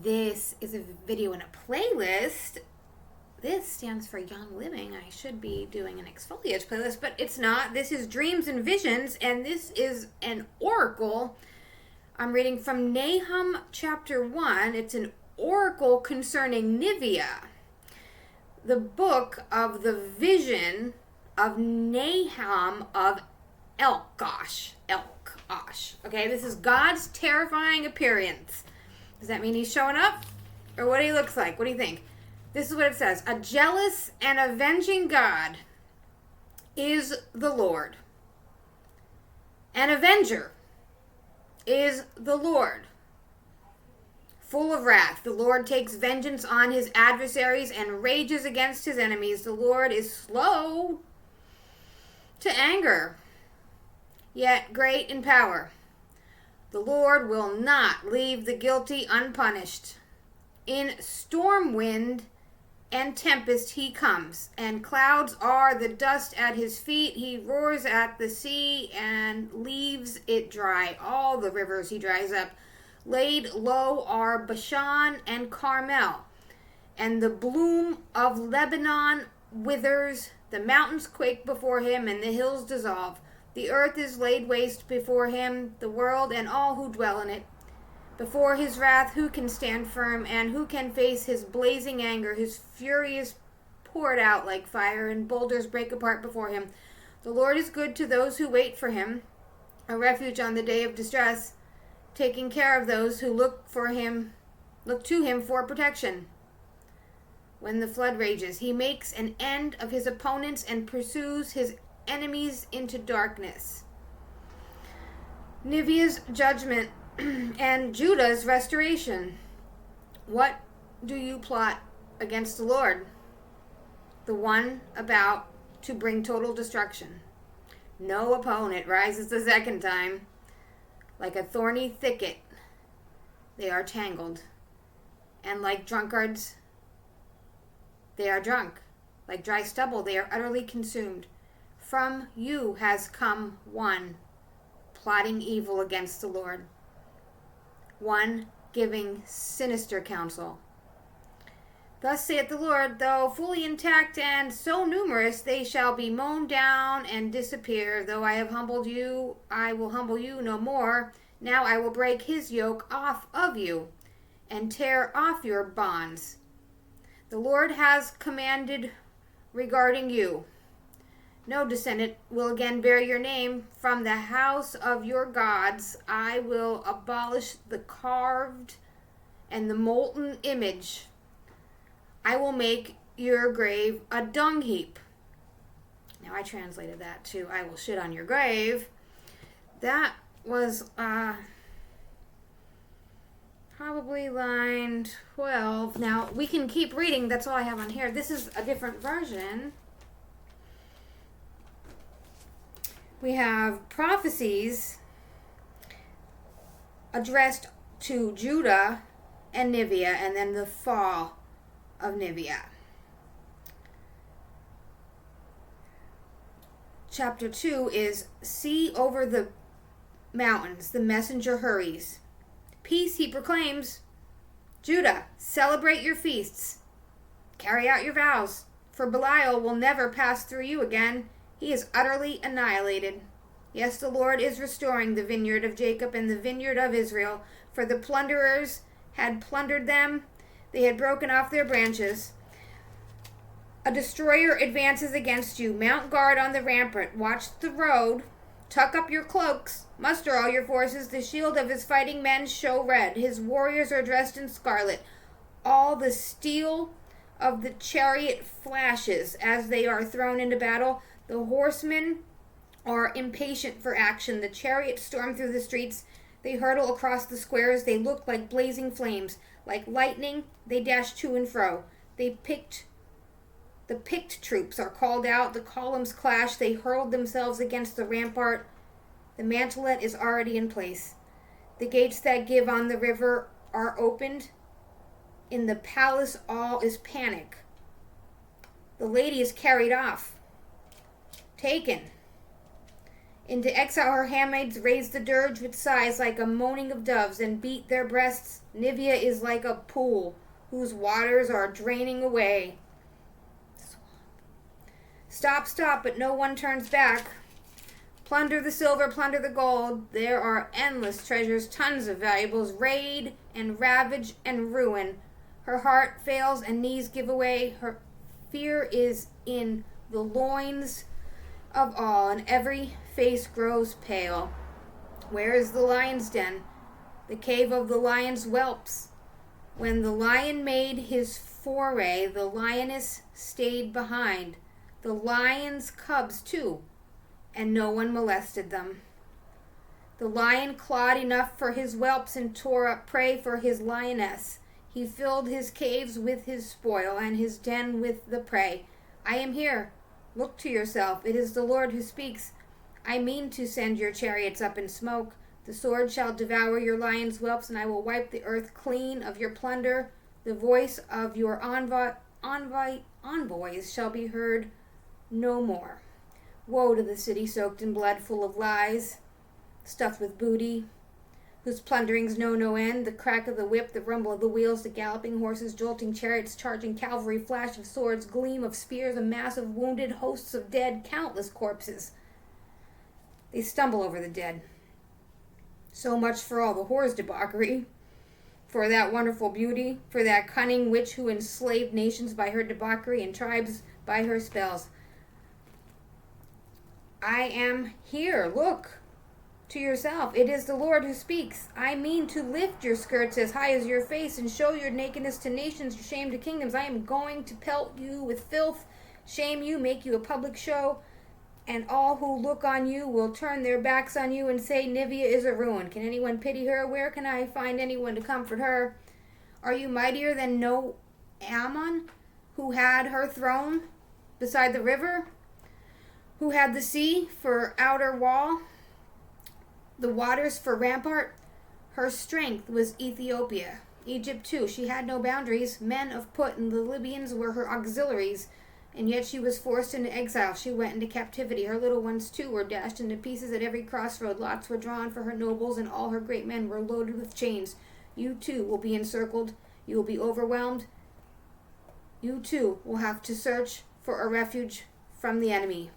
This is a video in a playlist. This stands for Young Living. I should be doing an exfoliage playlist, but it's not. This is Dreams and Visions, and this is an oracle. I'm reading from Nahum chapter 1. It's an oracle concerning Nineveh. The book of the vision of Nahum of Elkosh. Okay, this is God's terrifying appearance. Does that mean he's showing up? Or what he looks like? What do you think? This is what it says. A jealous and avenging God is the Lord. An avenger is the Lord. Full of wrath, the Lord takes vengeance on his adversaries and rages against his enemies. The Lord is slow to anger, yet great in power. The Lord will not leave the guilty unpunished. In storm wind and tempest he comes, and clouds are the dust at his feet. He roars at the sea and leaves it dry. All the rivers he dries up. Laid low are Bashan and Carmel, and the bloom of Lebanon withers. The mountains quake before him, and the hills dissolve. The earth is laid waste before him, the world and all who dwell in it. Before his wrath, who can stand firm, and who can face his blazing anger? His fury is poured out like fire, and boulders break apart before him. The Lord is good to those who wait for him, a refuge on the day of distress, taking care of those who look to him for protection. When the flood rages, he makes an end of his opponents and pursues his enemies into darkness. Nineveh's judgment and Judah's restoration. What do you plot against the Lord? The one about to bring total destruction. No opponent rises the second time. Like a thorny thicket, they are tangled. And like drunkards, they are drunk. Like dry stubble, they are utterly consumed. From you has come one plotting evil against the Lord, one giving sinister counsel. Thus saith the Lord, though fully intact and so numerous, they shall be mown down and disappear. Though I have humbled you, I will humble you no more. Now I will break his yoke off of you and tear off your bonds. The Lord has commanded regarding you. No descendant will again bear your name. From the house of your gods I will abolish the carved and the molten image. I will make your grave a dung heap. Now I translated that to I will shit on your grave. That was probably line 12. Now we can keep reading. That's all I have on here. This is a different version. We have prophecies addressed to Judah and Nineveh, and then the fall of Nineveh. Chapter 2 is See over the mountains, the messenger hurries. Peace, he proclaims. Judah, celebrate your feasts. Carry out your vows, for Belial will never pass through you again. He is utterly annihilated. Yes, the Lord is restoring the vineyard of Jacob and the vineyard of Israel, for the plunderers had plundered them. They had broken off their branches. A destroyer advances against you. Mount guard on the rampart. Watch the road. Tuck up your cloaks. Muster all your forces. The shield of his fighting men show red. His warriors are dressed in scarlet. All the steel of the chariot flashes as they are thrown into battle. The horsemen are impatient for action. The chariots storm through the streets. They hurtle across the squares. They look like blazing flames. Like lightning, they dash to and fro. The picked troops are called out. The columns clash. They hurled themselves against the rampart. The mantelet is already in place. The gates that give on the river are opened. In the palace all is panic. The lady is carried off, taken. Into exile her handmaids raise the dirge with sighs like a moaning of doves and beat their breasts. Nineveh is like a pool whose waters are draining away. Stop, stop, but no one turns back. Plunder the silver, plunder the gold. There are endless treasures, tons of valuables. Raid and ravage and ruin. Her heart fails and knees give way. Her fear is in the loins of all, and every face grows pale. Where is the lion's den? The cave of the lion's whelps. When the lion made his foray, the lioness stayed behind. The lion's cubs, too, and no one molested them. The lion clawed enough for his whelps and tore up prey for his lioness. He filled his caves with his spoil and his den with the prey. I am here. Look to yourself. It is the Lord who speaks. I mean to send your chariots up in smoke. The sword shall devour your lion's whelps, and I will wipe the earth clean of your plunder. The voice of your envoys shall be heard no more. Woe to the city soaked in blood, full of lies, stuffed with booty, whose plunderings know no end. The crack of the whip, the rumble of the wheels, the galloping horses, jolting chariots, charging cavalry, flash of swords, gleam of spears, a mass of wounded, hosts of dead, countless corpses. They stumble over the dead. So much for all the whore's debauchery, for that wonderful beauty, for that cunning witch who enslaved nations by her debauchery and tribes by her spells. I am here, look to yourself. It is the Lord who speaks. I mean to lift your skirts as high as your face and show your nakedness to nations, your shame to kingdoms. I am going to pelt you with filth, shame you, make you a public show, and all who look on you will turn their backs on you and say, Nineveh is a ruin. Can anyone pity her? Where can I find anyone to comfort her? Are you mightier than no Ammon, who had her throne beside the river, who had the sea for outer wall, the waters for rampart? Her strength was Ethiopia. Egypt, too. She had no boundaries. Men of Put and the Libyans were her auxiliaries. And yet she was forced into exile. She went into captivity. Her little ones, too, were dashed into pieces at every crossroad. Lots were drawn for her nobles, and all her great men were loaded with chains. You, too, will be encircled. You will be overwhelmed. You, too, will have to search for a refuge from the enemy.